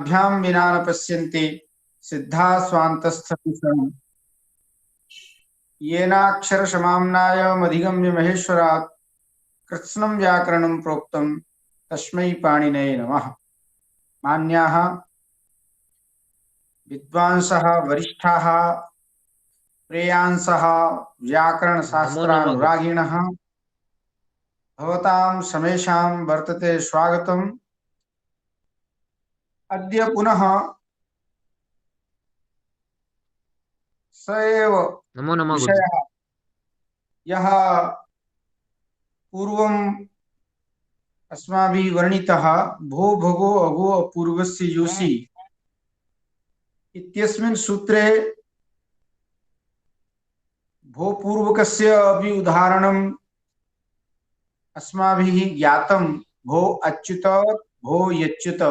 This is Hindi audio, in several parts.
भ्याम विना न पश्यन्ति सिद्धा स्वान्तस्थविषम् येनाक्षर समाम्नायमधिगम्य महेश्वरात् कृत्स्नं व्याकरणं प्रोक्तं तस्मै पाणिनये नमः। मान्याः विद्वांसः वरिष्ठाः प्रेयांसः नमो नमः गुरुजी। व्याकरणशास्त्रानुरागिणः भवतां समेषां वर्तते स्वागतम्। अद्य पुनः स एव नमो नमः गुरुजी। विषयः यः पूर्वम् अस्माभिः वर्णितः भो भगो अगो अपूर्वस्य योषि इत्यस्मिन् सूत्रे भो पूर्वकस्य अपि उदाहरणम् अस्माभिः ज्ञातं। भो अच्युत भो यच्युत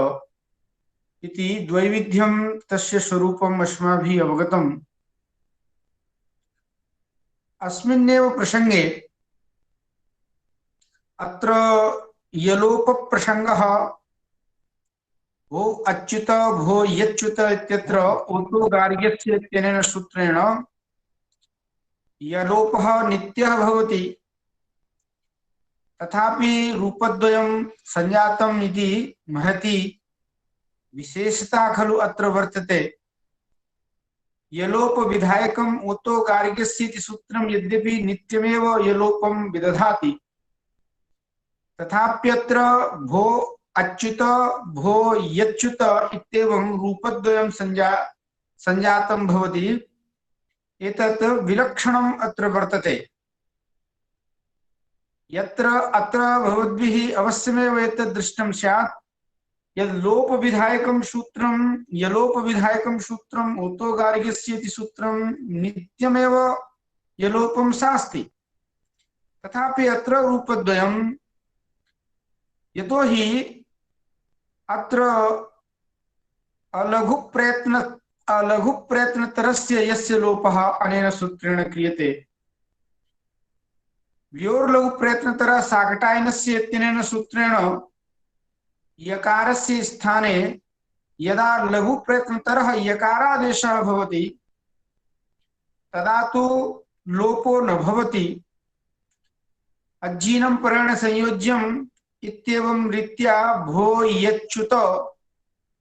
इति द्वैविध्यं तस्य स्वरूपम् अस्माभिः अवगतम्। अस्मिन्नेव प्रसंगे अत्र यलोप प्रसंगः भो अच्युत भो यच्युत इत्यत्र ओटोगार्ग्यस्य इत्यनेन सूत्रेण यलोपः नित्यः भवति, तथापि रूपद्वयं संजातम् इति महती विशेषता खलु अत्र वर्तते। यलोप विधायकम् ओटोगार्ग्यस्य इति सूत्रं यद्यपि नित्यमेव यलोपं विदधाति, तथाप्यत्र भो अच्युत भो यच्युत इत्येवं रूपद्वयं संजातं भवति। एतत् विलक्षणम् अत्र वर्तते। यत्र अत्र भवद्भिः अवश्यमेव एतत् दृष्टं स्यात् यद् लोपविधायकं सूत्रं यलोपविधायकं सूत्रम् ओटोगार्ग्यस्य इति सूत्रं नित्यमेव यलोपं शास्ति, तथापि अत्र रूपद्वयं। यतोहि अत्र अलघु प्रयत्नतरस्य यस्य लोपः अनेन सूत्रेण क्रियते। व्योर्लघु प्रयत्नतर साकटायनस्य इत्यनेन सूत्रेण यकारस्य स्थाने यदा लघु प्रयत्नतरः यकारादेशः भवति तदा तु लोपो न भवति। अज्जीनं परेण संयोज्यम् इत्येवं रीत्या भो यच्युत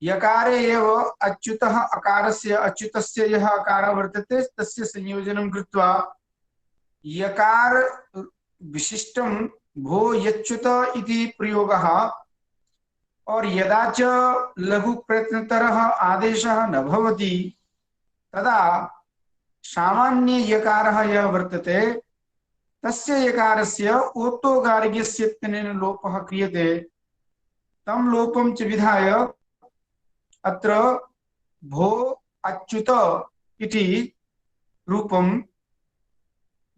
यकारे एव अच्युतः अकारस्य अच्युतस्य यः अकारः वर्तते तस्य संयोजनं कृत्वा यकार विशिष्टं भो यच्युत इति प्रयोगः। और यदा च लघु प्रयत्नतरः आदेशः न भवति तदा सामान्य यकारः यः वर्तते तस्य यकारस्य ओटोगार्ग्यस्य इत्यनेन लोपः क्रियते। तं लोपं च विधाय अत्र भो अच्युत इति रूपं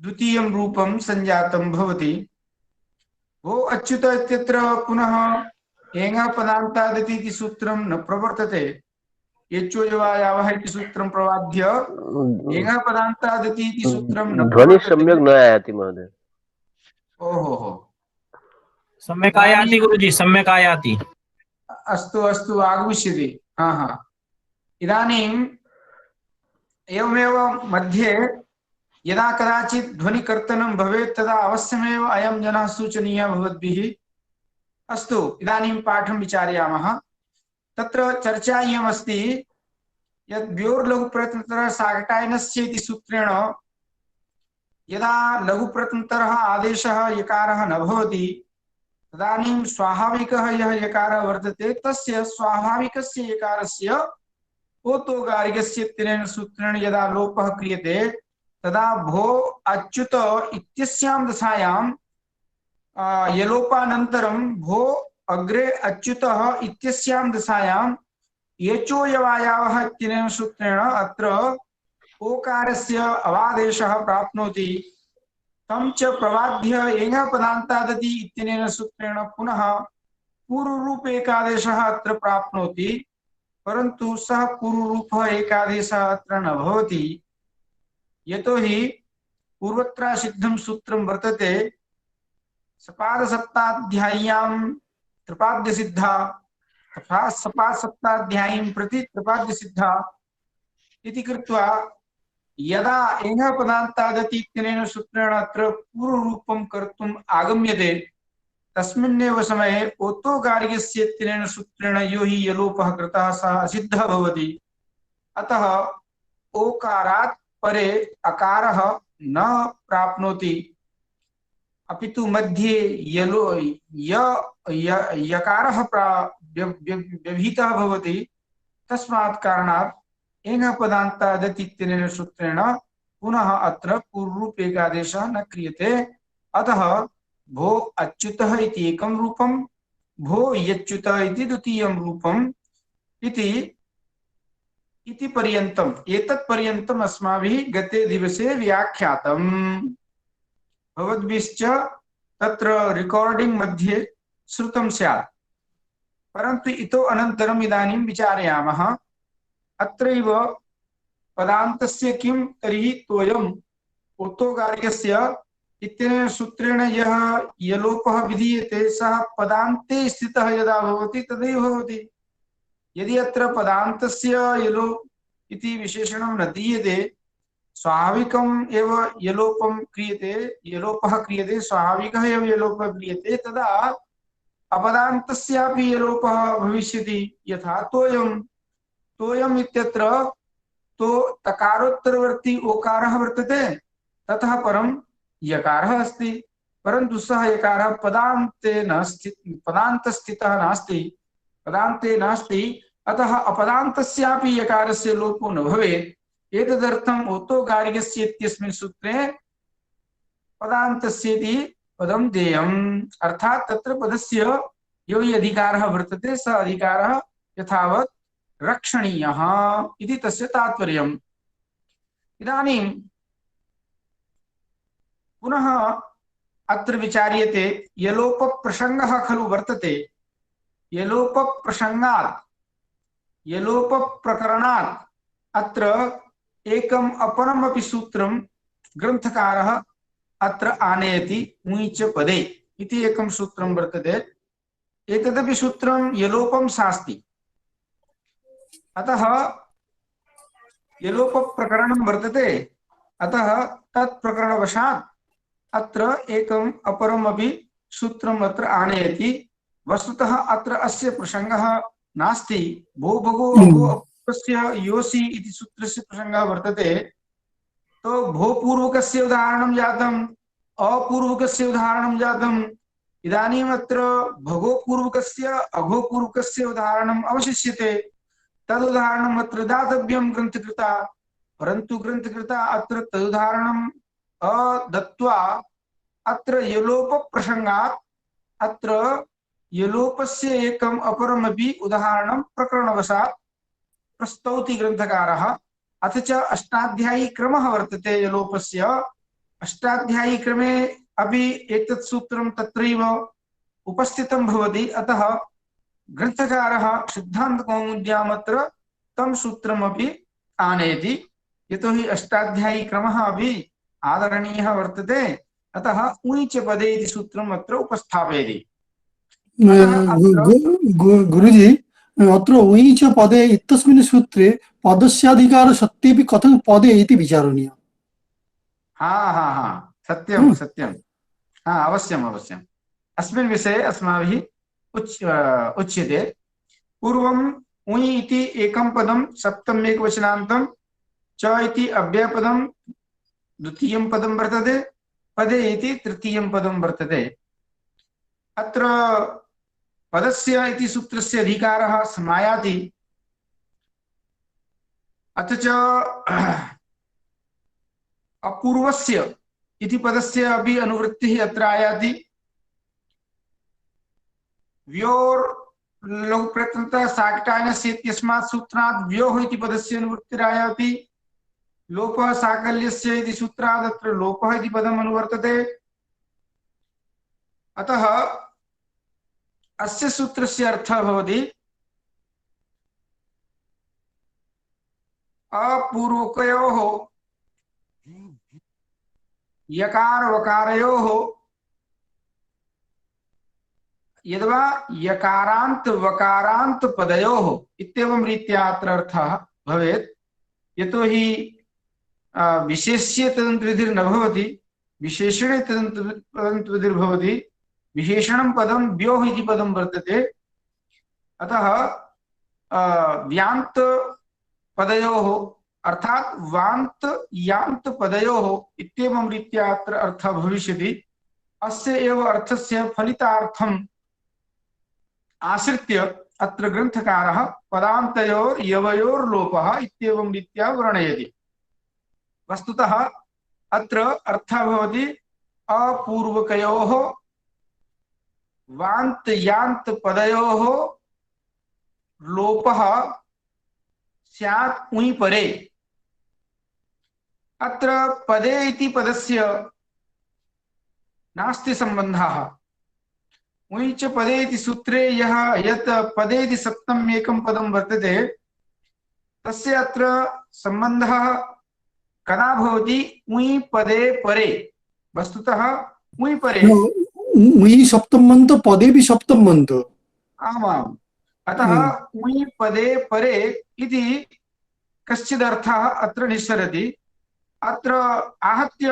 द्वितीयं रूपं संजातं भवति। भो अच्युत इत्यत्र पुनः एङः पदान्तादिति इति सूत्रं न प्रवर्तते। यच्चोयवायावः इति सूत्रं प्रवाद्य एङः पदान्तादिति इति सूत्रं न ध्वनि प्रवर्तते। सम्यक् न आयाति महोदय। ओहो हो, सम्यक् आयाति गुरुजी, सम्यक् आयाति। अस्तु अस्तु, आगमिष्यति। हाँ हाँ, इदानीम् एवमेव मध्ये यदा कदाचित् ध्वनिकर्तनं भवेत् तदा अवश्यमेव अयं जनः सूचनीयः भवद्भिः। अस्तु, इदानीं पाठं विचारयामः। तत्र चर्चा इयमस्ति यद् व्योर्लघुप्रत्यन्तरः साकटायनस्य इति सूत्रेण यदा लघुप्रत्यन्तरः आदेशः यकारः न भवति तदानीं स्वाभाविकः यः यकारः वर्तते तस्य स्वाभाविकस्य यकारस्य ओटोगार्ग्यस्य इत्यनेन सूत्रेण यदा लोपः क्रियते तदा भो अच्युत इत्यस्यां दशायां यलोपानन्तरं भो अग्रे अच्युतः इत्यस्यां दशायां यचोयवायावः इत्यनेन सूत्रेण अत्र ओकारस्य अवादेशः प्राप्नोति। तं च प्रवाद्य एङः पदान्तादति इत्यनेन सूत्रेण पुनः पूर्वरूप एकादेशः अत्र प्राप्नोति, परन्तु सः पूर्वरूपः एकादेशः अत्र न भवति। यतोहि पूर्वत्र सिद्धं सूत्रं वर्तते सपादसप्ताध्याय्यां त्रिपाद्यसिद्धा तथा सपादसप्ताध्यायीं प्रति त्रिपाद्य सिद्धा इति कृत्वा यदा एनः पदान्तादति इत्यनेन सूत्रेण अत्र पूर्वरूपं कर्तुम् आगम्यते तस्मिन्नेव समये ओत्तोगार्ग्यस्य इत्यनेन सूत्रेण यो हि यलोपः कृतः सः असिद्धः भवति। अतः ओकारात् परे अकारः न प्राप्नोति अपितु मध्ये यलो यकारः व्यवहितः भवति। तस्मात् कारणात् एन पदान्तादति इत्यनेन सूत्रेण पुनः अत्र पूर्वरूप एकादेशः न क्रियते। अतः भो अच्युतः इति एकं रूपं, भो यच्युतः इति द्वितीयं रूपम् इति पर्यन्तम् एतत् पर्यन्तम् अस्माभिः गते दिवसे व्याख्यातम्। भवद्भिश्च तत्र रिकॉर्डिंग मध्ये श्रुतं स्यात्, परन्तु इतो अनन्तरम् इदानीं विचारयामः। अत्रैव पदान्तस्य किं तर्हि तोयम् ओत्तोगार्ग्यस्य इत्यनेन सूत्रेण यः यलोपः विधीयते सः पदान्ते स्थितः यदा भवति तदैव भवति। यदि अत्र पदान्तस्य यलोप इति विशेषणं न दीयते, स्वाभाविकम् एव यलोपं क्रियते, यलोपः क्रियते, स्वाभाविकः एव यलोपः क्रियते, तदा अपदान्तस्यापि यलोपः भविष्यति। यथा तोयम्, तोयम् इत्यत्र तो तकारोत्तरवर्ती ओकारः वर्तते, ततः परं यकारः अस्ति, परन्तु सः यकारः पदान्तस्थितः नास्ति, पदान्ते नास्ति। अतः अपदान्तस्यापि यकारस्य लोपो न भवेत्। एतदर्थम् ओत्तोगार्ग्यस्य इत्यस्मिन् सूत्रे पदान्तस्येति पदं देयम्। अर्थात् तत्र पदस्य यो हि अधिकारः वर्तते सः अधिकारः यथावत् रक्षणीयः इति तस्य तात्पर्यम्। इदानीं पुनः अत्र विचार्यते यलोप प्रसंगः खलु वर्तते। यलोप प्रसंगात्, यलोप प्रकरणात् अत्र एकम् अपरमपि सूत्रं ग्रन्थकारः अत्र आनयति। ऊञ्च पदे इति एकं सूत्रं वर्तते। एतदपि सूत्रं यलोपं शास्ति। अतः यलोप प्रकरणं वर्तते, अतः तत् प्रकरणवशात् अत्र एकम् अपरमपि सूत्रम् अत्र आनयति। वस्तुतः अत्र अस्य प्रसंगः नास्ति। भो भगो अभो अपूर्वस्य योसि इति सूत्रस्य प्रसंगः वर्तते। तो भो पूर्वकस्य उदाहरणं जातम्, अपूर्वकस्य उदाहरणं जातम्। इदानीम् अत्र भगो पूर्वकस्य अघो पूर्वकस्य उदाहरणम् अवशिष्यते। तदुदाहरणम् अत्र दातव्यं ग्रन्थकृता, परन्तु ग्रन्थकृता अत्र तदुदाहरणम् अदत्त्वा अत्र यलोप प्रसंगात् अत्र यलोपस्य एकम् अपरमपि उदाहरणं प्रकरणवशात् प्रस्तौति ग्रन्थकारः। अथ च अष्टाध्यायी क्रमः वर्तते यलोपस्य। अष्टाध्यायी क्रमे अपि एतत् सूत्रं तत्रैव उपस्थितं भवति। अतः ग्रन्थकारः सिद्धान्तकौमुद्याम् अत्र तं सूत्रमपि आनयति। यतोहि अष्टाध्यायी क्रमः अपि आदरणीयः वर्तते, अतः ऊञ्च पदे इति सूत्रम् अत्र उपस्थापयति। गुरुजी, अत्र ऊञ्च पदे इत्यस्मिन् सूत्रे पदस्याधिकारः सत्यपि कथं पदे इति विचारणीयम्। हाँ हाँ हाँ, सत्यं सत्यं, हाँ अवश्यम् अवश्यम्। अस्मिन् विषये अस्माभिः उच्यते। पूर्वम् ऊञ् इति एकं पदं सप्तम् एकवचनान्तं, च इति अव्ययपदं द्वितीयं पदं वर्तते, पदे इति तृतीयं पदं वर्तते। अत्र पदस्य इति सूत्रस्य अधिकारः समायाति। अथ च अपूर्वस्य इति पदस्य अपि अनुवृत्तिः अत्र आयाति। व्योर लघुप्रत्ययः साकटायनस्य इत्यस्मात् सूत्रात् व्योः इति पदस्य अनुवृत्तिरायाति। लोपः साकल्यस्य इति सूत्रात् अत्र लोपः इति पदम् अनुवर्तते। अतः अस्य सूत्रस्य अर्थः भवति अपूर्वकयोः यकार वकारयोः यद्वा यकारांत वकारांत पदयोः इत्येवं रीत्या अत्र अर्थः भवेत्। यतो हि विशेष्ये तदन्तविधिर्न भवति, विशेषणे तदन्तविधिर्भवति। विशेषणं पदं व्योः इति पदं वर्तते। अतः व्यान्त पदयोः अर्थात वान्त यान्त पदयोः इत्येवं रीत्या अत्र अर्थः भविष्यति। अस्य एव अर्थस्य फलितार्थम् आश्रित्य अत्र ग्रन्थकारः पदान्तयोर् यवयोर्लोपः इत्येवं रीत्या वर्णयति। वस्तुतः अत्र अर्थः भवति अपूर्वकयोः वान्त यान्त पदयोः लोपः स्यात् उञि परे। अत्र पदे इति पदस्य नास्ति सम्बन्धः। उञि च पदे इति सूत्रे यत् पदे इति सप्तम् एकं पदं वर्तते तस्य अत्र सम्बन्धः कदा भवति? उञि पदे परे। वस्तुतः उञि परे उञि सप्तमन्त पदे भी सप्तमन्त। आमाम्। अतः उञि पदे परे इति कश्चिदर्थः अत्र निस्सरति। अत्र आहत्य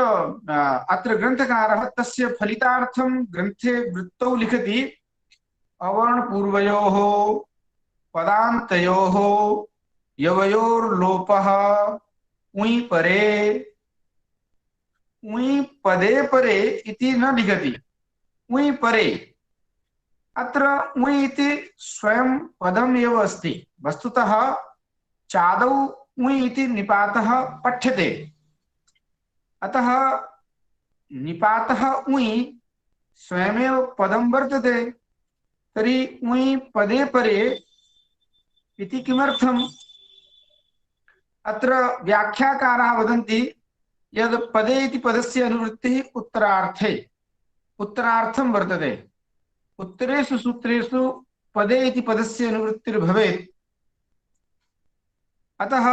अत्र ग्रन्थकारः तस्य फलितार्थं ग्रन्थे वृत्तौ लिखति अवर्णपूर्वयोः पदान्तयोः यवयोर्लोपः उञि परे। उञि पदे परे इति न लिखति, उञि परे। अत्र उञि इति स्वयं पदम् एव अस्ति। वस्तुतः चादौ उञि इति निपातः पठ्यते। अतः निपातः उञि स्वयमेव पदं वर्तते। तर्हि उञि पदे परे इति किमर्थम्? अत्र व्याख्याकारः वदन्ति यद् पदे इति पदस्य अनुवृत्तिः उत्तरार्थे उत्तरार्थं वर्तते। उत्तरेषु सूत्रेषु पदे इति पदस्य अनुवृत्तिर्भवेत्। अतः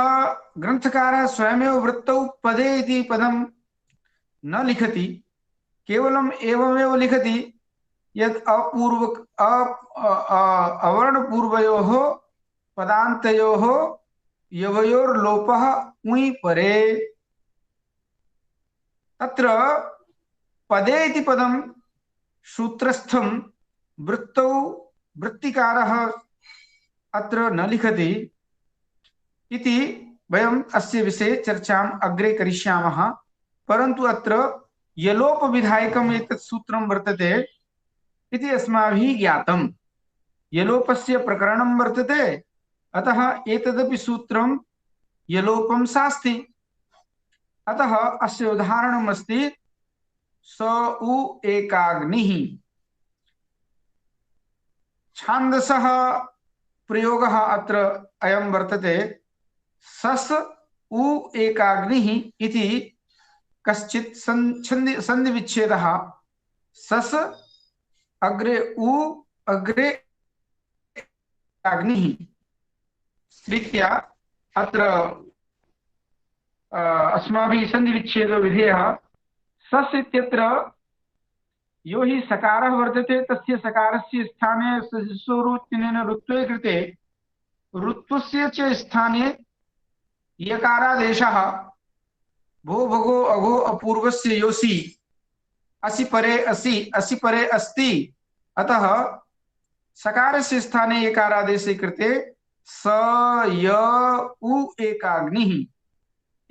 ग्रन्थकारः स्वयमेव वृत्तौ पदे इति पदं न लिखति, केवलम् एवमेव लिखति यद् अवर्णपूर्वयोः पदान्तयोः यवयोर्लोपः उञि परे। तत्र पदे इति पदं सूत्रस्थं वृत्तौ वृत्तिकारः अत्र न लिखति इति वयम् अस्य विषये चर्चाम् अग्रे करिष्यामः। परन्तु अत्र यलोपविधायकम् एतत् सूत्रं वर्तते इति अस्माभिः ज्ञातम्। यलोपस्य प्रकरणं वर्तते, अतः एतदपि सूत्रं यलोपं शास्ति। अतः अस्य उदाहरणम् अस्ति स उ एकाग्निः। छान्दसः प्रयोगः अत्र अयं वर्तते। सस् उ एकाग्निः इति कश्चित् सन्धिविच्छेदः। सस् अग्रे उ अग्रे अग्निः रीत्या अत्र अस्माभिः सन्धिविच्छेदो विधेयः। सस् इत्यत्र यो हि सकारः वर्तते तस्य सकारस्य स्थाने सजसोरुत्तिनेन रुत्वे कृते रुत्वस्य च स्थाने यकारादेशः भो भगो अघो अपूर्वस्य योसि असि परे असि असि परे अस्ति। अतः सकारस्य स्थाने यकारादेशे कृते स य उ एकाग्निः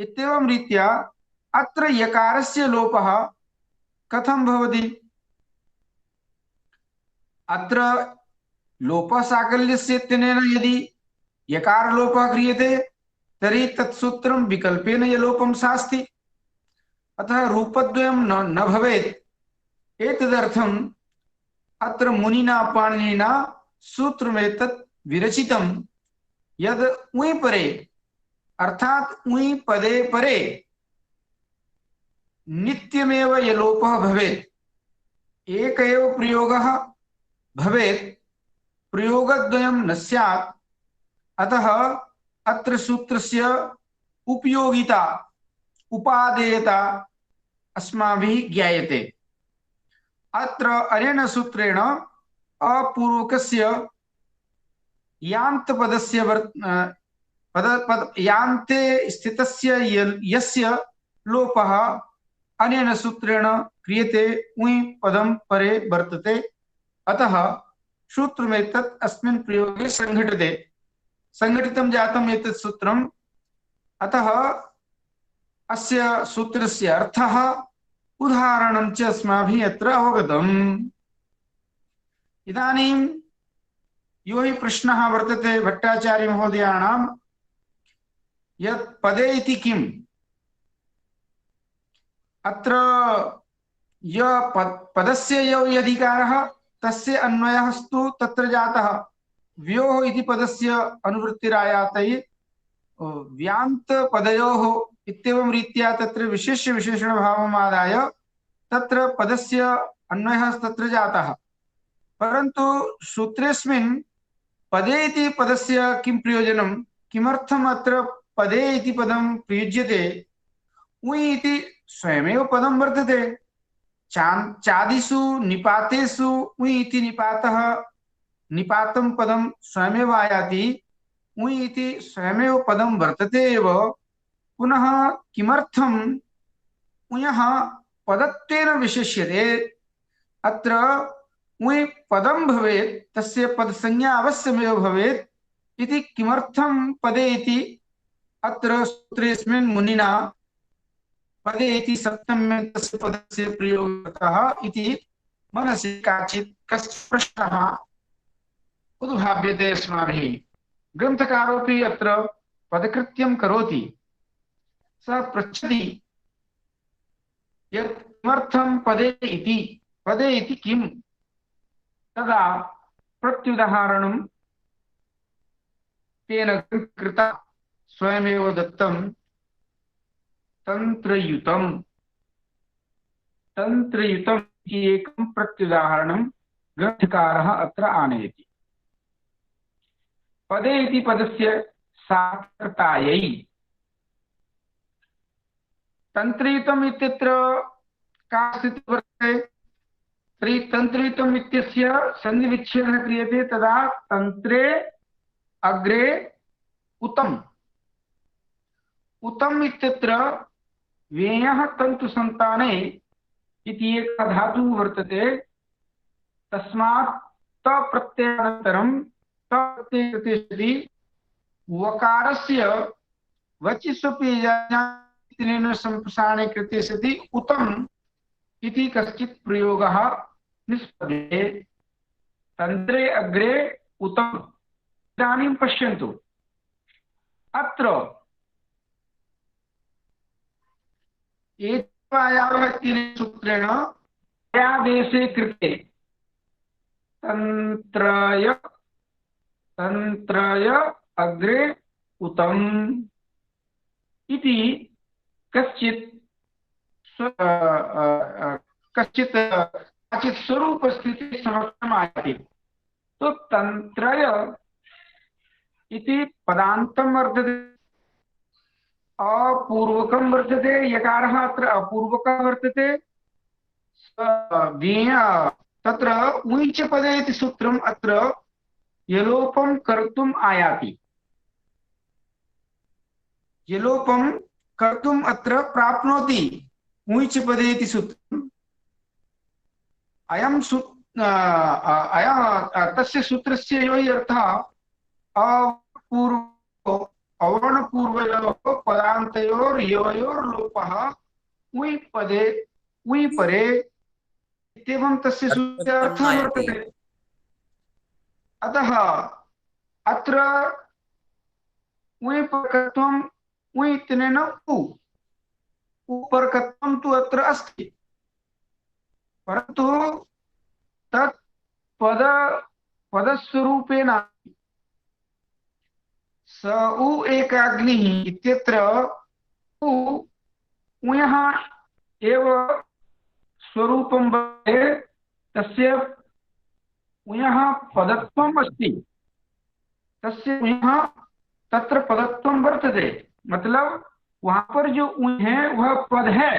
इत्येवं रीत्या अत्र यकारस्य लोपः कथं भवति? अत्र लोपसाकल्यस्य इत्यनेन यदि यकारलोपः क्रियते तर्हि तत्सूत्रं विकल्पेन यलोपं शास्ति। अतः रूपद्वयं न भवेत्। एतदर्थम् अत्र मुनिना पाणिनिना सूत्रमेतत् विरचितं यद् उञि परे अर्थात उञि पदे परे नित्यमेव यलोपः भवेत्। एक एव प्रयोगः भवेत्, प्रयोगद्वयं न स्यात्। अतः अत्र सूत्रस्य उपयोगिता उपादेयता अस्माभिः ज्ञायते। अत्र अनेन सूत्रेण अपूर्वकस्य यान्त पदस्य यान्ते स्थितस्य यस्य लोपः अनेन सूत्रेण क्रियते उञ पदं परे वर्तते, अतः सूत्रमेतत् अस्मिन् प्रयोगे संघटते, संघटितं जातम् एतत् सूत्रम्, अतः अस्य सूत्रस्य अर्थः उदाहरणं च अस्माभिः अत्र अवगतम्। इदानीं यो हि प्रश्नः वर्तते भट्टाचार्य महोदयानां, यत् पदे इति किम्, अत्र पदस्य यो यधिकारः तस्य अन्वयस्तु तत्र जातः, व्योः इति पदस्य अनुवृत्तिरायातैः व्यान्त पदयोः इत्येवं रीत्या तत्र विशेष्य विशेषण भावम् आदाय तत्र पदस्य अन्वयः तत्र जातः। परन्तु सूत्रेऽस्मिन् पदे इति पदस्य किं प्रयोजनं, किमर्थम् अत्र पदे इति पदं प्रयुज्यते? उञ् इति स्वयमेव पदं वर्तते, चादिषु निपातेषु उञ् इति निपातं पदं स्वयमेव आयाति, उञ् इति स्वयमेव पदं वर्तते एव। पुनः किमर्थम् उञः पदत्वेन विशिष्यते? अत्र उञ् पदं भवेत्, तस्य पदसंज्ञा अवश्यमेव भवेत् इति किमर्थं पदे इति अत्र सूत्रेऽस्मिन् मुनिना पदे इति सप्तम्यन्तस्य पदस्य प्रयोगः इति मनसि कश्चित् प्रश्नः उद्भाव्यते अस्माभिः। ग्रन्थकारोऽपि अत्र पदकृत्यं करोति, सः पृच्छति यत् किमर्थं पदे इति किम्? तदा प्रत्युदाहरणं तेन कृता स्वयमेव दत्तं तन्त्रयुतम् इति एकं प्रत्युदाहरणं ग्रन्थकारः अत्र आनयति। पदे इति पदस्य सार्थकतायै तन्त्रयुतम् इत्यत्र का स्थितिः वर्तते? तर्हि तन्त्रयुतम् इत्यस्य सन्धिविच्छेदः क्रियते तदा तन्त्रे अग्रे उतम् इत्यत्र व्ययः तन्तुसन्ताने इति एकः धातुः वर्तते, तस्मात् त प्रत्ययानन्तरं त प्रत्यये कृते सति वकारस्य वचिष्वपि इत्यनेन सम्प्रसारणे कृते सति उतम् इति कश्चित् प्रयोगः निष्पद्यते। तन्त्रे अग्रे उतम्। इदानीं पश्यन्तु, अत्र एतवायावः इत्यनेन सूत्रेण आदेशे कृते तन्त्रय अग्रे उतम् इति काचित् स्वरूपस्थितिः समर्थमायति। तो तन्त्रय इति पदान्तं वर्तते, अपूर्वकं वर्तते, यकारः अत्र अपूर्वकः वर्तते, तत्र उञ्च पदे इति सूत्रम् अत्र यलोपं कर्तुम् आयाति, यलोपं कर्तुम् अत्र प्राप्नोति उञ्च पदे इति सूत्रम्। तस्य सूत्रस्य यो हि अर्थः अवर्णपूर्वयोः पदान्तयोर्योर्लोपः उञ् परे इत्येवं तस्य सूत्रस्य अर्थः वर्तते। अतः अत्र उञ् इत्यनेन उपरकत्वं तु अत्र अस्ति, परन्तु तत् पदस्वरूपेण स उ एकाग्निः इत्यत्र उञः एव स्वरूपं वर्तते, तस्य उञः पदत्वम् अस्ति, तस्य उञः तत्र पदत्वं वर्तते, मतलब वहां पर जो उञ है वह पद है,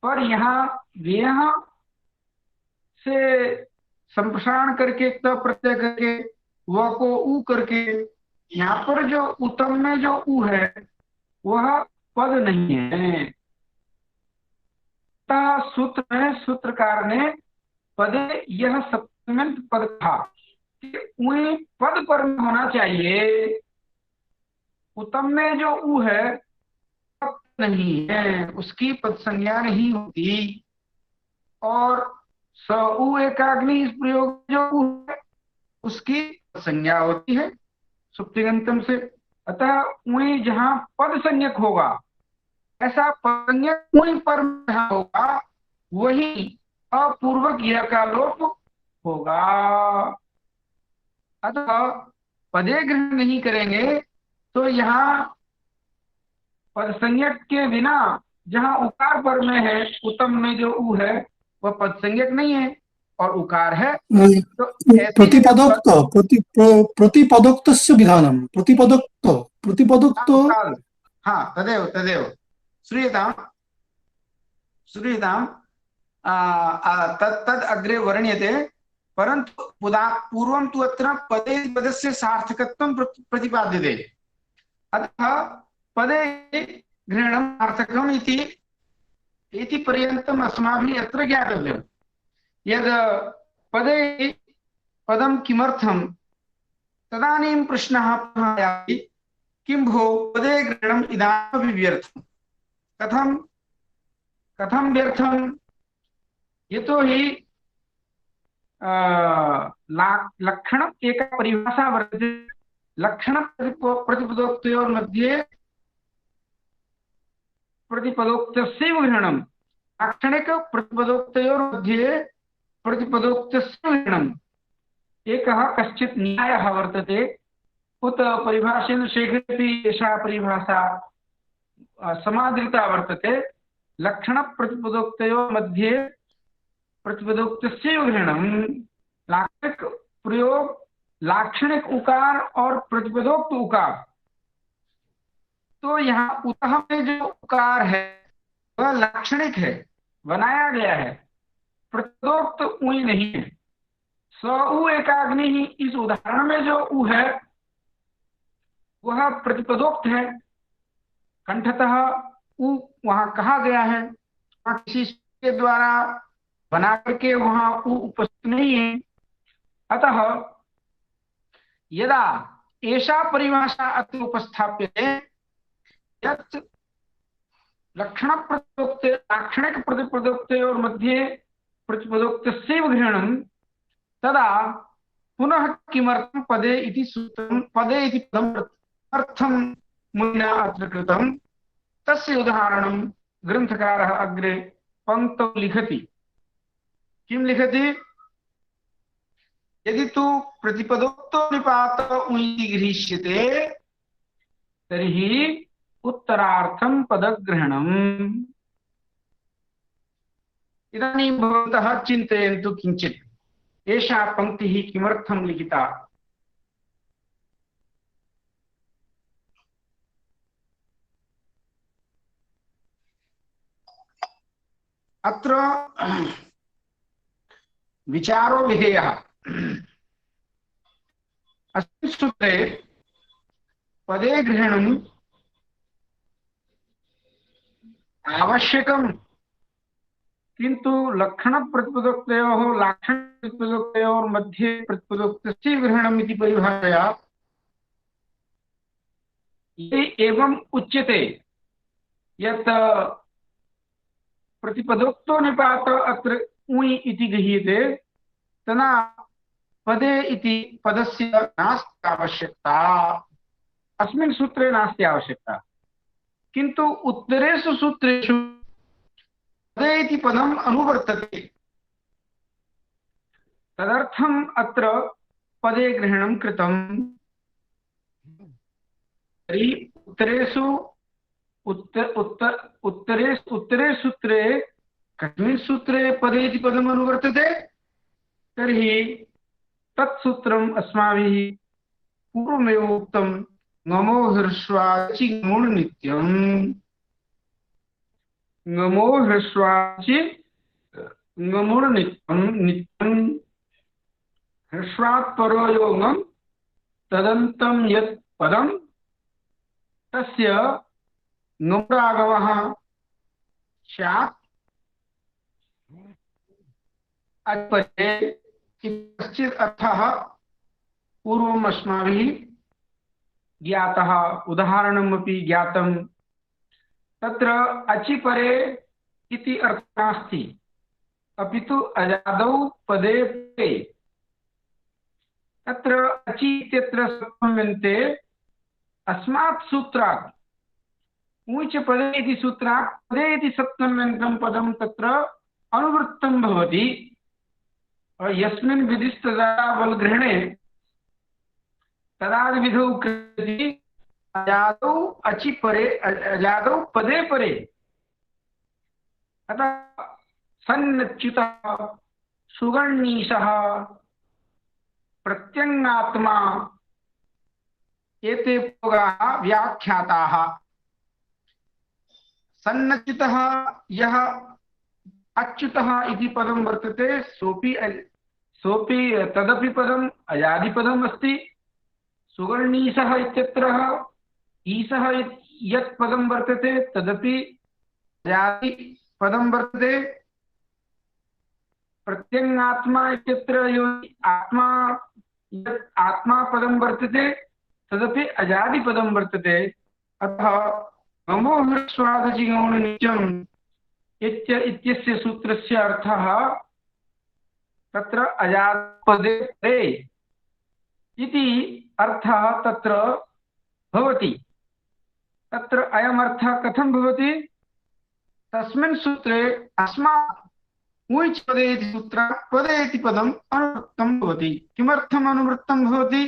पर यहाँ व्यय से संप्रसारण करके त प्रत्यय करके व को उ करके, यहाँ पर जो उत्तम में जो उ है वह पद नहीं है। सूत्र में सूत्रकार ने पदे यह सप्तम्यंत पद था कि उन्हें पद पर होना चाहिए। उत्तम में जो उ है नहीं है, उसकी पद संज्ञा नहीं होती। और स उ एकाग्नि इस प्रयोग जो उ है उसकी संज्ञा होती है सुप्तिगंतम से। अतः उन्हें जहां पद संज्ञक होगा, ऐसा पद संज्ञक उन्हीं पर जहां होगा वही अपूर्वक यह का लोप होगा। अतः पदे ग्रहण नहीं करेंगे तो यहाँ पद संज्ञक के बिना जहां उकार पर में है, उत्तम में जो उ है वह पद संज्ञक नहीं है और उकार है। तो प्रतिपदोक्त प्रतिपदोक्तस्य विधानम प्रतिपदोक्त हाँ तदेव तदेव श्रूयताम् श्रूयताम् तद् अग्रे वर्ण्यते। परन्तु पूर्वं तु अत्र पदे पदस्य सार्थकत्वं प्रतिपाद्यते। अतः पदे ग्रहणं सार्थकम् इति पर्यन्तम् अस्माभिः अत्र ज्ञातव्यम्। यद् पदे पदं किमर्थं, तदानीं प्रश्नः आयाति, किं भो पदे ग्रहणम् इदानीमपि व्यर्थम्। कथं व्यर्थम्? यतोहि लक्षण एका परिभाषा वर्तते। लक्षण प्रतिपदोक्तयोर्मध्ये प्रतिपदोक्तस्यैव ग्रहणम्, लाक्षणिक प्रतिपदोक्तयोर्मध्ये प्रतिपदोक्तस्य ग्रहणम्। एकः कश्चित् न्यायः वर्तते, उत परिभाषेन शेखरेपि एषा परिभाषा समादृता वर्तते। लक्षण प्रतिपदोक्तयोः मध्ये प्रतिपदोक्तस्यैव ग्रहणम्। लाक्षणिक प्रयोग, लाक्षणिक उकार और प्रतिपदोक्त उकार। तो यहाँ उतः में जो उकार है वह लाक्षणिक है, बनाया गया है, प्रतिपदोक्त उई नहीं है। स उ एकाग्नि ही इस उदाहरण में जो उ है वह प्रतिपदोक्त है। कंठतः उ वहां कहा गया है, किसी के द्वारा बना करके वहां उ उपस्थित नहीं है। अतः यदा एषा परिभाषा अत्र उपस्थाप्यते यत् लक्षण प्रतिपदोक्त लाक्षणिक प्रतिपदोक्तयोर्मध्ये प्रतिपदोक्तस्यैव ग्रहणम्, तदा पुनः किमर्थं पदे इति सूत्रं, पदे इति पदम् अर्थं मुनिना अत्र कृतं, तस्य उदाहरणं ग्रंथकारः अग्रे पंक्तौ लिखति। किं लिखति? यदि तु प्रतिपदोक्तो निपात उइति गृह्यते तर्हि उत्तरार्थं पदग्रहणम्। इदानीं भवन्तः चिन्तयन्तु किञ्चित्, एषा पंक्तिः किमर्थं लिखिता? अत्र विचारो विधेयः। अस्मिन् सूत्रे पदे ग्रहणम् आवश्यकम्, किन्तु लक्षण प्रतिपदोक्तयोः लाक्षण प्रतिपदोक्तयोर्मध्ये प्रतिपदोक्तस्य ग्रहणम् इति परिभाषया ये एवम् उच्यते यत् प्रतिपदोक्तो निपात अत्र उइ इति गृह्यते, तदा पदे इति पदस्य नास्ति आवश्यकता। अस्मिन् सूत्रे नास्ति आवश्यकता, किन्तु उत्तरेषु सूत्रेषु पदे इति पदम् अनुवर्तते। तदर्थम् अत्र पदे ग्रहणं कृतम्। तर्हि उत्तरे सूत्रे कस्मिन् सूत्रे पदे इति पदम् अनुवर्तते? तर्हि तत्सूत्रम् अस्माभिः पूर्वमेव उक्तं, नमो ह्रस्वाचि गुण नित्यम्। नमो ह्रस्वाचि गुण नित्यम्। ह्रस्वात् परो योगम तदन्तं यत् पदम तस्य नुम्रागमः स्यात् अच्परे कश्चित् अर्थः पूर्वम् अस्माभिः ज्ञातः, उदाहरणमपि ज्ञातं। तत्र अचि परे इति अर्थः नास्ति, अपितु अजादौ पदे परे। तत्र अचि इत्यत्र सत्वन्ते अस्मात् सूत्रात् ऊच पदे इति सूत्रात् पदे इति सत्वन्तं पदं तत्र अनुवृत्तं भवति। यस्मिन् विधिस्तदा बलग्रहणे तदादिविधौ कृति अजादौ अचि परे अजादौ पदे परे। अतः सन्नच्युतः सुगणनीशः प्रत्यङ्गात्मा एते प्रयोगाः व्याख्याताः। सन्नच्युतः यः अच्युतः इति पदं वर्तते सोपि तदपि पदम् अजादिपदम् अस्ति। सुगणनीशः इत्यत्र ईशः यत् पदं वर्तते तदपि अजादिपदं वर्तते। प्रत्यङ्गात्मा इत्यत्र यो आत्मा यत् आत्मा पदं वर्तते तदपि अजादिपदं वर्तते। अतः ममो ह्रस्वादचिगौण नित्यम् इत्यस्य सूत्रस्य अर्थः तत्र अजादिपदे परे इति अर्थः तत्र भवति। तत्र अयम् अर्थः कथं भवति? तस्मिन् सूत्रे अस्मात् ऊच् पदे इति सूत्रात् पदे इति पदम् अनुवृत्तं भवति। किमर्थम् अनुवृत्तं भवति?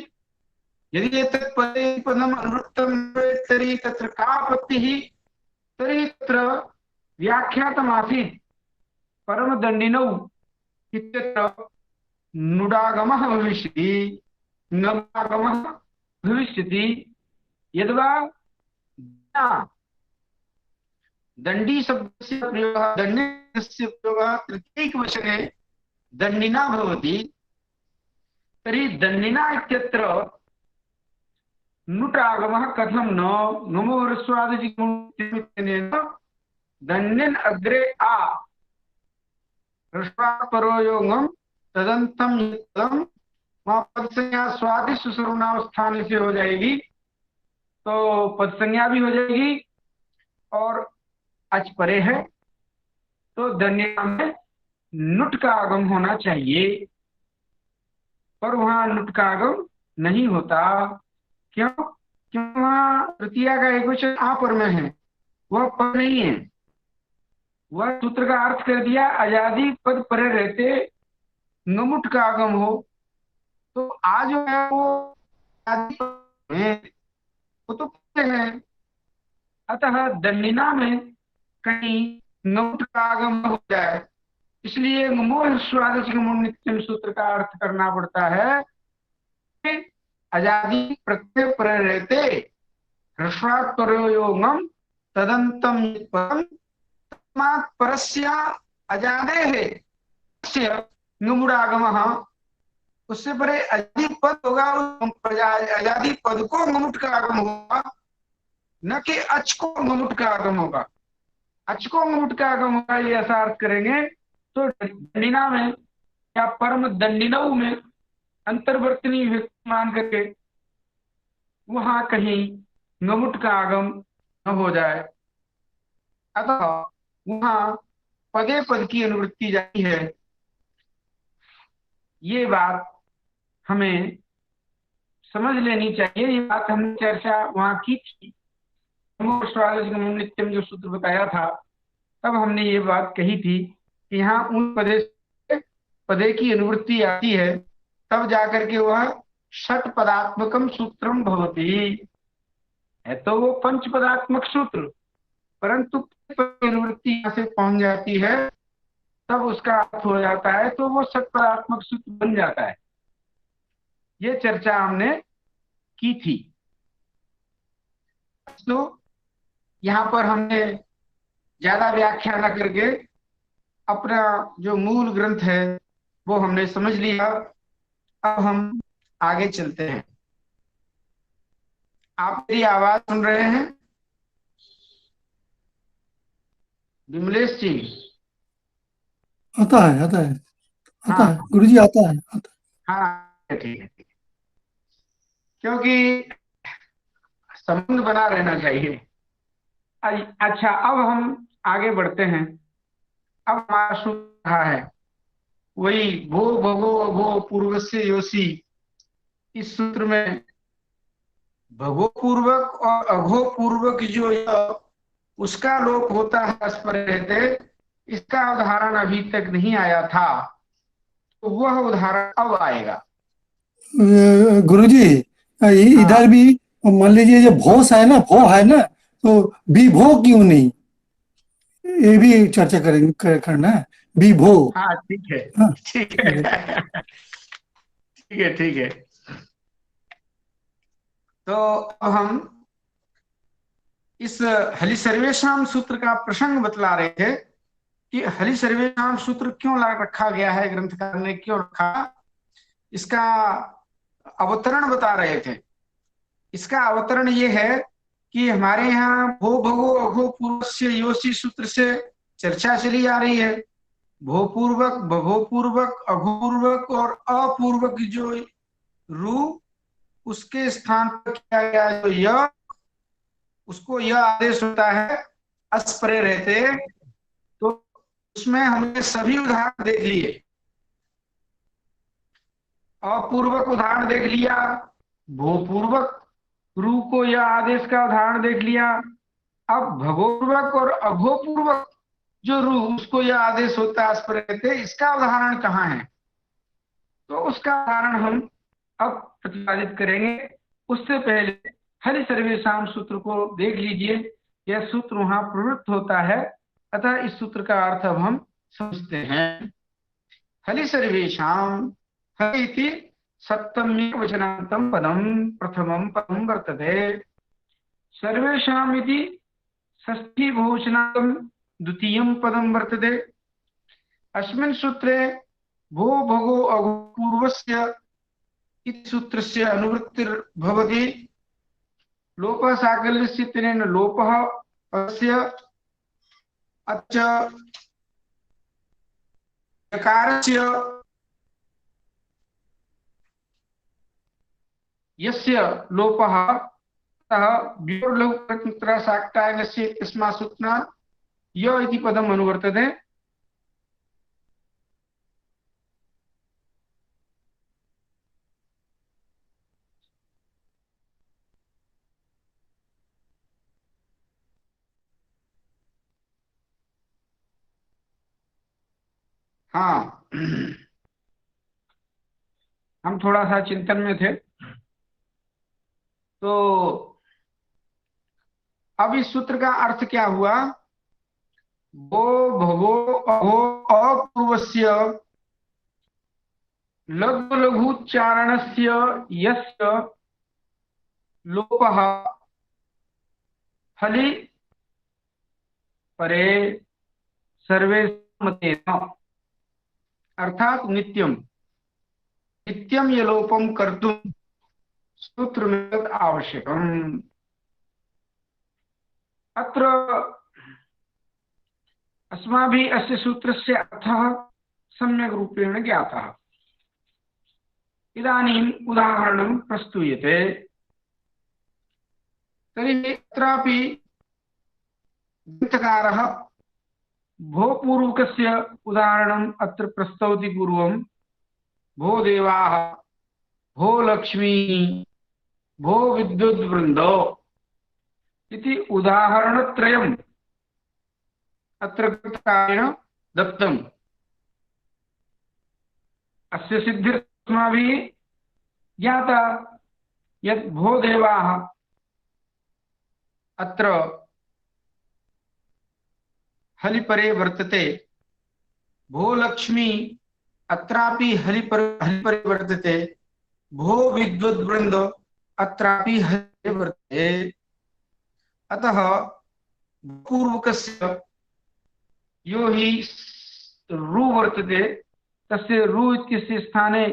यदि एतत् पदे इति पदम् अनुवृत्तं भवेत् तर्हि तत्र का आपत्तिः? तर्हि तत्र व्याख्यातमासीत् परमदण्डिनौ इत्यत्र नुडागमः भविष्यति, नवागमः भविष्यति। यद्वा दण्डी शब्दस्य प्रयोगः दण्डस्य प्रयोगः तृतीयैकवचने दण्डिना भवति, तर्हि दण्डिना इत्यत्र नुटागमः कथं न? नमो ह्रस्वादचिगौणेन दण्डिन अग्रे आ ह्रस्वात् परो योगम तदन्तं यत् पद संज्ञा स्वादिष्ट सर्वनावस्थान से हो जाएगी, तो पद संज्ञा भी हो जाएगी और अच परे है तो दण्डिना में नुट का आगम होना चाहिए, पर वहां नुट का आगम नहीं होता। क्यों? क्यों? वहां तृतीया का एकवचन आ पर में है, वह पद नहीं है। वह सूत्र का अर्थ कर दिया अजादि पद परे रहते नमुट का आगम हो, तो आ जो है वो तो है। अतः दण्डिना में कहीं नमुट का आगम हो जाए, इसलिए मोह स्वादचिगम नित्यम सूत्र का अर्थ करना पड़ता है कि अजादि प्रत्यय पर रहते ह्रस्वात् परो योगम तदन्तं पदम तस्मात् परस्य अजादेः तस्य नुमुडागमः। उससे परे अजादि पद होगा, अजादि पद को नमुट का आगम होगा, न कि अच को नमुट का आगम होगा। अच को नमुट का आगम होगा ये ऐसा अर्थ करेंगे तो दण्डिना में या परम दण्डिनऊ में अंतर्वर्तनी विभक्ति मान करके वहां कहीं नमुट का आगम न हो जाए। अतः वहां पदे पद की अनुवृत्ति जाती है। ये बात हमें समझ लेनी चाहिए। ये बात हमने चर्चा वहां की थी, नित्यम जो सूत्र बताया था, तब हमने ये बात कही थी कि यहाँ उन पदे की अनुवृत्ति आती है तब जाकर के वह षट पदात्मकम सूत्रम भवति। है तो वो पंच पदात्मक सूत्र, परंतु अनुवृत्ति यहाँ से पहुंच जाती है तब उसका अर्थ हो जाता है, तो वो षट पदात्मक सूत्र बन जाता है। ये चर्चा हमने की थी। तो यहाँ पर हमने ज्यादा व्याख्या न करके अपना जो मूल ग्रंथ है वो हमने समझ लिया। अब हम आगे चलते हैं। आप मेरी आवाज सुन रहे हैं विमलेश जी? आता है, आता है, आता है हाँ गुरुजी, आता है, आता हाँ, ठीक है ठीक है, क्योंकि संबंध बना रहना चाहिए। अच्छा, अब हम आगे बढ़ते हैं। अब हमारा सूत्र रहा है वही भो भगो अघो पूर्वस्य योषी। इस सूत्र में भगो पूर्वक और अघो पूर्वक जो उसका लोप होता है अस्पर रहते, इसका उदाहरण अभी तक नहीं आया था, तो वह उदाहरण अब आएगा। है। गुरुजी, हाँ इधर भी मान लीजिए जो भोस है ना, भो है ना, तो विभो क्यों नहीं, ये भी चर्चा करेंगे, करना है। विभो। हाँ, ठीक है हाँ, ठीक ठीक है। है ठीक है ठीक है। तो अब हम इस हलि सर्वेशम सूत्र का प्रसंग बतला रहे थे कि हलि सर्वेशम सूत्र क्यों ला रखा गया है, ग्रंथकार ने क्यों रखा, इसका अवतरण बता रहे थे। इसका अवतरण ये है कि हमारे यहाँ भो भगो अघो पूर्वस्य योषी सूत्र से चर्चा चली आ रही है। भो पूर्वक, भगो पूर्वक, अघो पूर्वक और अपूर्वक जो रू, उसके स्थान पर किया गया जो यह, उसको यह आदेश होता है अस्परे रहते। तो उसमें हमने सभी उदाहरण देख लिए। अपूर्वक उदाहरण देख लिया, भूपूर्वक रू को यह आदेश का उदाहरण देख लिया। अब भगोपूर्वक और अघोपूर्वक जो रू, उसको यह आदेश होता है अस्परे रहते, इसका उदाहरण कहाँ है? तो उसका उदाहरण हम अब प्रतिपादित करेंगे। उससे पहले हरि सर्वेशम सूत्र को देख लीजिए। यह सूत्र वहां प्रवृत्त होता है, अतः इस सूत्र का अर्थ अब हम समझते हैं। हरि सर्वेशम, हरि इति सप्तम्य वचनान्तं पदम प्रथमं पदं वर्तते। सर्वेषाम् इति षष्ठी बहुवचनान्तं द्वितीयं पदं वर्तते। अस्मिन् सूत्रे भो भगो अघो पूर्वस्य इति सूत्रस्य अनुवृत्तिर्भवति। लोपः साकल्यस्य तेन लोपः पदस्य अच्च यकारस्य यस्य लोपः तः व्योर्लघुतन्त्र साक्तायनस्य तस्मात् सूत्रा य इति पदम् अनुवर्तते। हाँ, हम थोड़ा सा चिंतन में थे, तो अब इस सूत्र का अर्थ क्या हुआ? भो भगो अहो अपूर्वस्य लघु लघुच्चारणस्य यस्य लोपः हलि परे सर्वे मतेन, अर्थात नित्यम नित्यम ये लोपम कर्तुम सूत्र में आवश्यकम। अत्र अस्माभिः अस्य सूत्रस्य अर्थः सम्यक् रूपेण ज्ञातः। इदानीम् उदाहरणं प्रस्तूयते। तर्हि अत्रापि ग्रन्थकारः भोपूर्वकस्य उदाहरणम् अत्र प्रस्तौति पूर्वं। भो देवाः, भो लक्ष्मी, भो विद्युद्वृन्दो इति उदाहरणत्रयम् अत्र ग्रन्थकारेण दत्तम्। अस्य सिद्धिरस्माभिः ज्ञाता यत् भो देवाः अत्र हलिपरे वर्तते, भो लक्ष्मी अत्रापि हलिपरे वर्तते, भो विद्युद्वृन्द अत्रापि हलिपरे वर्तते। अतः पूर्वकस्य यो हि रु वर्तते, तस्य रु इत्यस्य स्थाने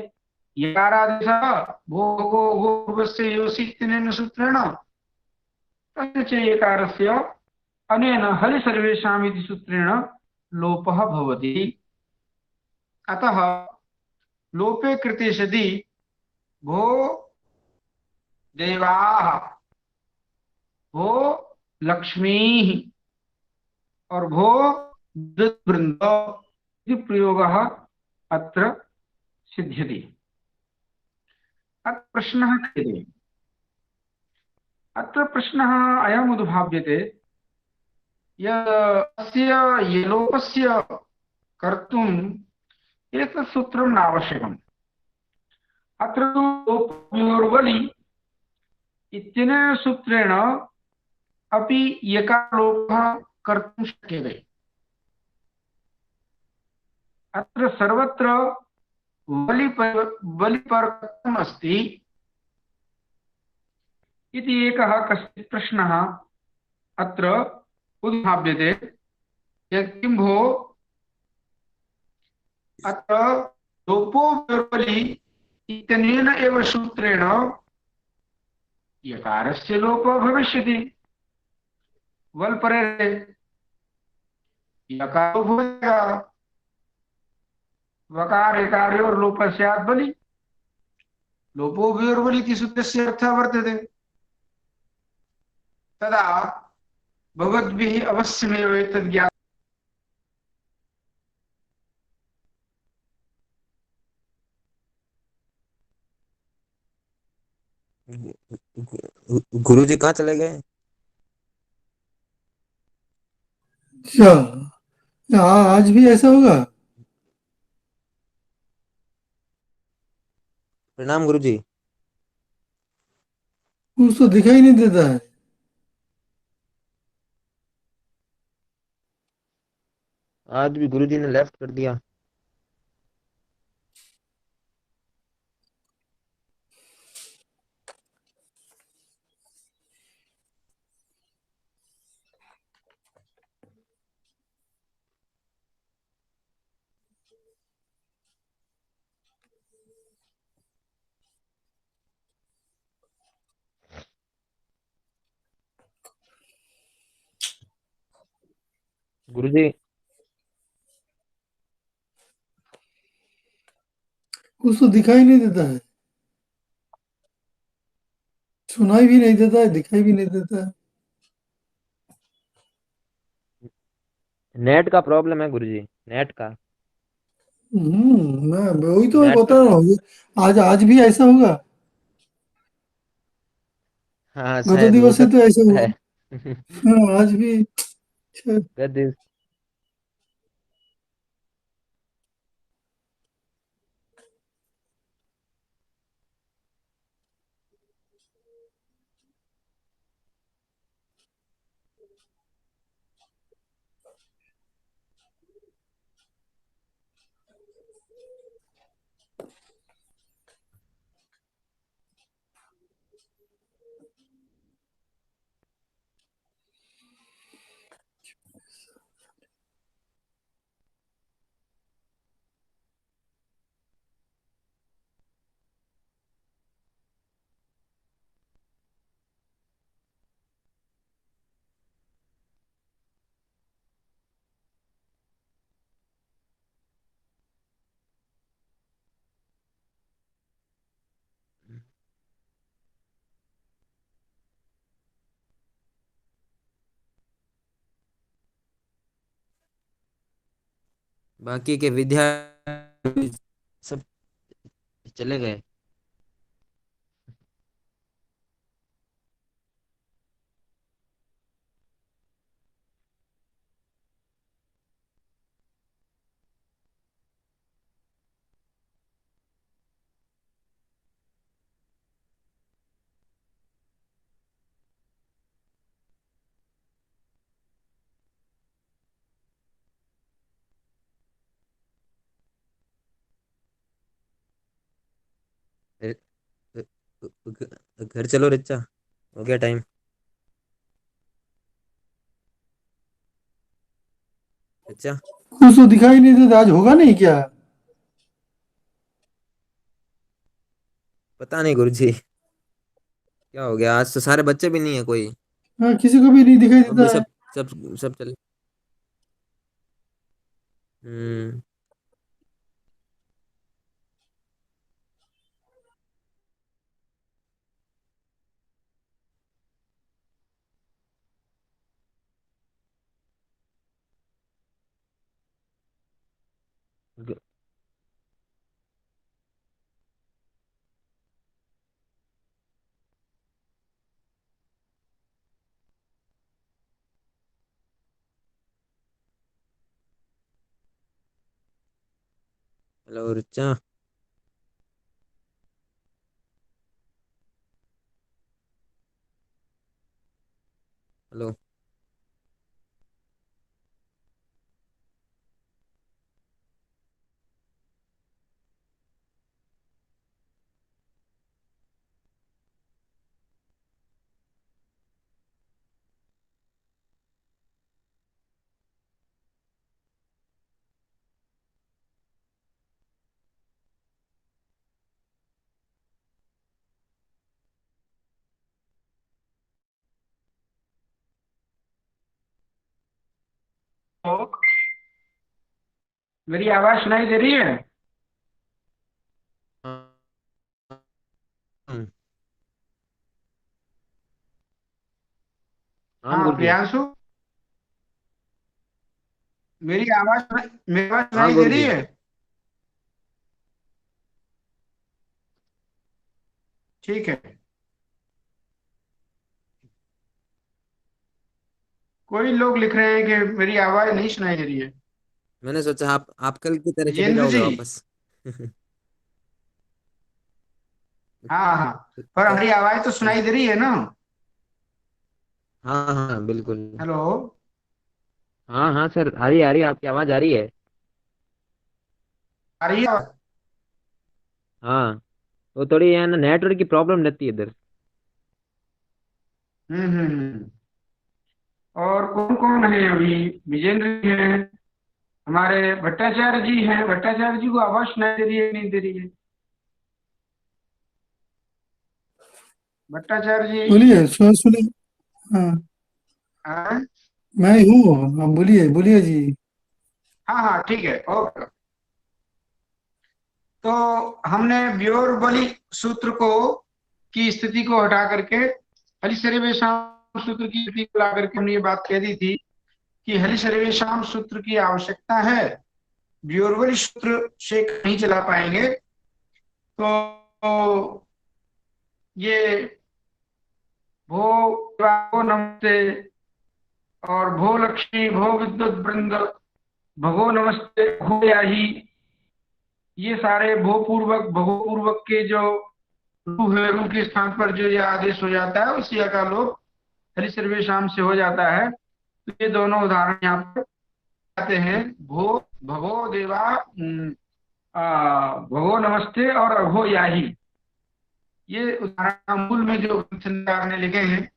यकारादेशः भोगो पूर्वस्य योषि इत्यनेन सूत्रेण तस्य च यकारस्य अनेन हरि सर्वेषाम् इति सूत्रेण लोपः भवति। अतः लोपे कृते सति भो देवाः, भो लक्ष्मीः और भो वृन्द इति प्रयोगः अत्र सिद्ध्यति। अत्र प्रश्नः क्रियते। अत्र प्रश्नः अयम् उद्भाव्यते यस्य यलोपस्य कर्तुम् एतत् सूत्रं नावश्यकम्। अत्र तु लोपयोर्वलि इत्यनेन सूत्रेण अपि यकारलोपः कर्तुं शक्यते। अत्र सर्वत्र वलिपर्कम् अस्ति इति एकः कश्चित् प्रश्नः अत्र उद्भाव्यते यत् किं भो अत्र लोपो वलि इत्यनेन एव सूत्रेण यकारस्य लोपः भविष्यति। वल परे यकारो भवेगा, वकार एकारयोर् लोपः स्यात् बलि, लोपो वयोर्बलि इति सूत्रस्य अर्थः वर्तते। तदा भवद्भिः अवश्यमेव एतद् ज्ञातव्यम्। गुरुजी कहाँ चले गए? अच्छा, आज भी ऐसा होगा? प्रणाम गुरुजी। कुछ तो दिखाई नहीं देता है। आज भी गुरुजी ने लेफ्ट कर दिया। गुरुजी कुछ तो दिखाई नहीं देता है, सुनाई भी नहीं देता है, दिखाई भी नहीं देता है। नेट का प्रॉब्लम है गुरुजी, नेट का। मैं वही तो मैं नेट बता का। रहा हूँ, आज भी ऐसा होगा। हाँ गत शायद हो दिवस से तो ऐसा सकता हुआ। है। हाँ, आज भी। अच्छा, गद्दी बाकी के विद्यार्थी सब चले गए। ए- ए- घर चलो रिचा, हो गया टाइम। रिचा कुछ तो दिखाई नहीं देता, आज होगा नहीं क्या? पता नहीं गुरुजी क्या हो गया, आज तो सारे बच्चे भी नहीं है कोई। हाँ, किसी को भी नहीं दिखाई मम्मी देता है। सब चले। हम्म। ग- हेलो रिचा। हेलो। तो मेरी आवाज सुनाई दे रही है? हाँ। हाँ हाँ, हाँ गुरुजी। प्रियांशु, मेरी आवाज हाँ सुनाई दे रही गुरुजी। है? ठीक है। कोई लोग लिख रहे हैं कि मेरी आवाज नहीं सुनाई दे रही है। मैंने सोचा आप कल की तरह चले विजेंद्र जाओगे जी। वापस। हाँ हाँ, पर क्या? हमारी आवाज तो सुनाई दे रही है ना? हाँ हाँ बिल्कुल। हेलो। हाँ हाँ सर, आ रही है, आपकी आवाज आ रही है। आ रही है आवाज? हाँ, वो थोड़ी है ना, नेटवर्क की प्रॉब्लम रहती है इधर। हम्म। और कौन कौन है अभी? विजेंद्र जी हैं, हमारे भट्टाचार्य जी हैं। भट्टाचार्य जी को आवाज सुनाई दे रही है नहीं दे रही है? भट्टाचार्य जी। बोलिए, सुनिए। हाँ, हाँ मैं ही हूँ। हाँ, बोलिए बोलिए जी। हाँ हाँ, ठीक है, ओके। तो हमने व्योरबली सूत्र को की स्थिति को हटा करके हलिशर्वेशाम सूत्र की स्थिति को ला करके हमने ये बात कह दी थी कि हलिशर्वेशाम सूत्र की आवश्यकता है, व्योरबली सूत्र से नहीं चला पाएंगे। तो ये भो नमस्ते और भो लक्ष्मी भो विद्युत वृंद भगो नमस्ते भो याही, ये सारे भगो पूर्वक के जो रू है, रू के स्थान पर जो यह आदेश हो जाता है उसी का लोप हरि सर्वेशाम से हो जाता है। तो ये दोनों उदाहरण यहाँ पर आते हैं। भो भगो देवा भगो नमस्ते और अघो याही, ये उदाहरण मूल में जो ग्रंथकार ने लिखे हैं।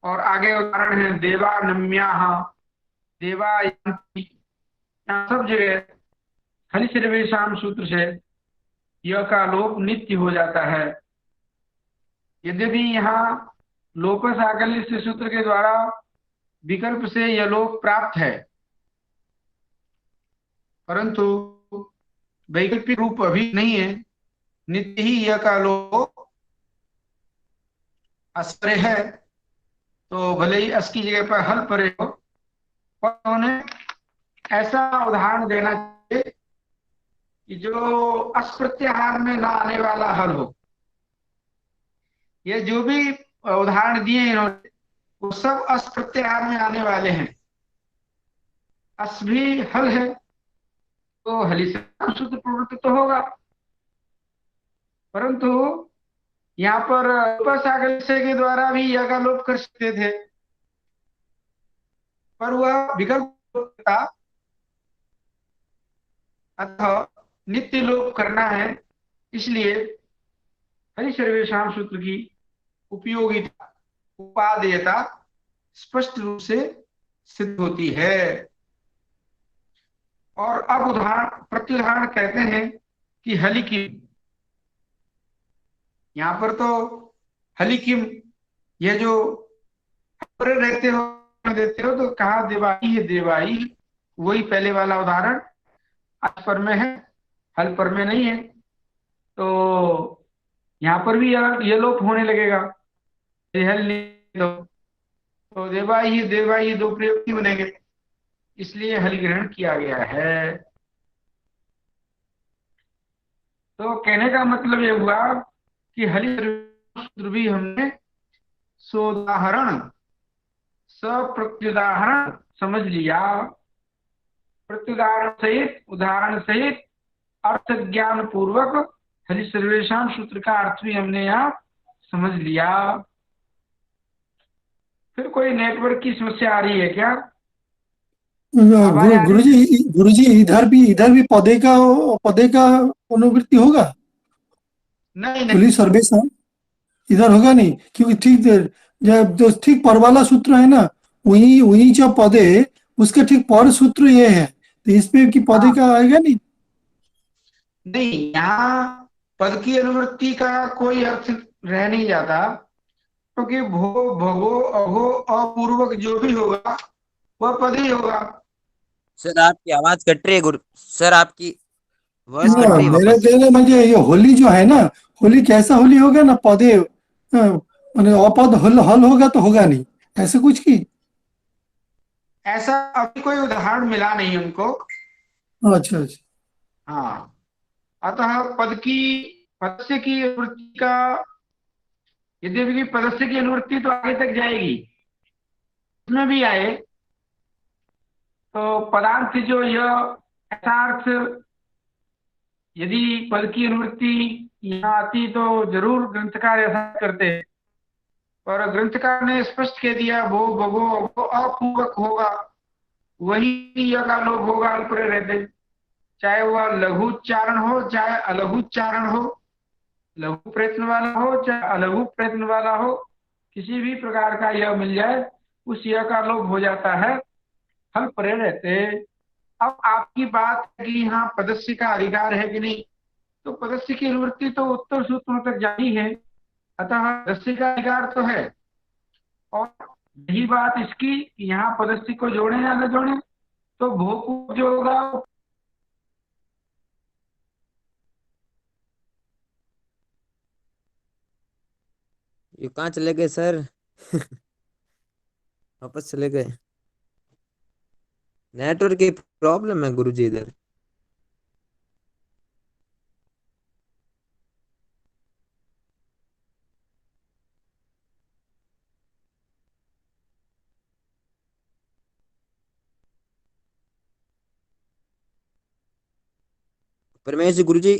और आगे उदाहरण है देवा नम्या, देवा यंति। यहाँ सब जगह हरि सर्वेशाम सूत्र से यह का लोप नित्य हो जाता है। यद्यपि यहाँ लोपस आकल्य सूत्र के द्वारा विकल्प से यह लोप प्राप्त है, परंतु वैकल्पिक रूप अभी नहीं है। नित्य ही यह का लोप अस्परे है, तो भले ही अस की जगह पर हल परे हो, पर उन्होंने ऐसा उदाहरण देना चाहिए कि जो अस प्रत्याहार में ना आने वाला हल हो। ये जो भी उदाहरण दिए इन्होंने वो सब अस प्रत्याहार में आने वाले हैं। अस भी हल है, तो हली से सूत्र प्रवृत्त तो होगा, परंतु यहाँ पर उपसागरस्य के द्वारा भी यह का लोप कर सकते थे, पर वह विकल्प था। अतः नित्य लोप करना है, इसलिए हरि सर्वेशाम सूत्र की उपयोगिता, उपादेयता स्पष्ट रूप से सिद्ध होती है। और अब उदाहरण प्रत्युदाहरण कहते हैं कि हलि की यहाँ पर तो हलिकिम, ये जो पर रहते हो देते हो तो कहा देवाई है देवाई, वही पहले वाला उदाहरण आज पर में है, हल पर में नहीं है। तो यहाँ पर भी ये लोप होने लगेगा, ये हल नहीं तो देवाई दो प्रयोग नहीं बनेंगे, इसलिए हल ग्रहण किया गया है। तो कहने का मतलब ये हुआ कि हलि सूत्र भी हमने सोदाहरण सप्रत्युदाहरण समझ लिया, प्रत्युदाहरण सहित उदाहरण सहित अर्थ ज्ञान पूर्वक हरि सर्वेशान सूत्र का अर्थ भी हमने यहाँ समझ लिया। फिर कोई नेटवर्क की समस्या आ रही है क्या? आवाज आ रही है? गुरुजी इधर भी पदे का अनुवृत्ति होगा, नहीं नहीं, हलि सर्वेशा इधर होगा नहीं, क्योंकि ठीक जब जो ठीक पर वाला सूत्र है ना, वही वही जो पदे उसके ठीक पर सूत्र ये है, तो इसमें कि पदे हाँ का आएगा नहीं। नहीं, यहाँ पद की अनुवृत्ति का कोई अर्थ रह नहीं जाता, क्योंकि भो भगो अघो अपूर्वक जो भी होगा वह पद ही होगा। सर आपकी आवाज कट रही है गुरु सर, आपकी वॉइस कट हाँ, रही है मेरे वापस। देने मुझे ये होली जो है ना, होली कैसा होली होगा ना, पदे माने अपद हल हल होगा तो होगा नहीं, ऐसे कुछ की। ऐसा अभी कोई उदाहरण मिला नहीं हमको। अच्छा अच्छा। हाँ, अतः पदस्य की अनुवृत्ति का, यद्यपि पदस्य की अनुवृत्ति तो आगे तक जाएगी, उसमें भी आए तो पदार्थ जो यह यथार्थ, यदि पद की अनुवृत्ति यहाँ आती तो जरूर ग्रंथकार ऐसा करते, और ग्रंथकार ने स्पष्ट कह दिया भो भगो अगो अपूर्वक होगा, वही यह का लोप होगा अल्प रहते, चाहे वह लघु उच्चारण हो चाहे अलघु उच्चारण हो, लघु प्रयत्न वाला हो चाहे अलघु प्रयत्न वाला हो, किसी भी प्रकार का यह मिल जाए उस यह का लोप हो जाता है, हल परे रहते। अब आपकी बात है कि यहाँ पदस्य का अधिकार है कि नहीं, तो पदस्य की अनुवृत्ति तो उत्तर सूत्रों तक जारी है, अतः पदस्य का अधिकार तो है। और यही बात इसकी कि यहाँ पदस्य को जोड़े या न जोड़े, तो भोग जो होगा ये कहाँ चले गए सर? वापस चले गए। नेटवर्क की प्रॉब्लम है गुरुजी इधर। परमेश जी गुरुजी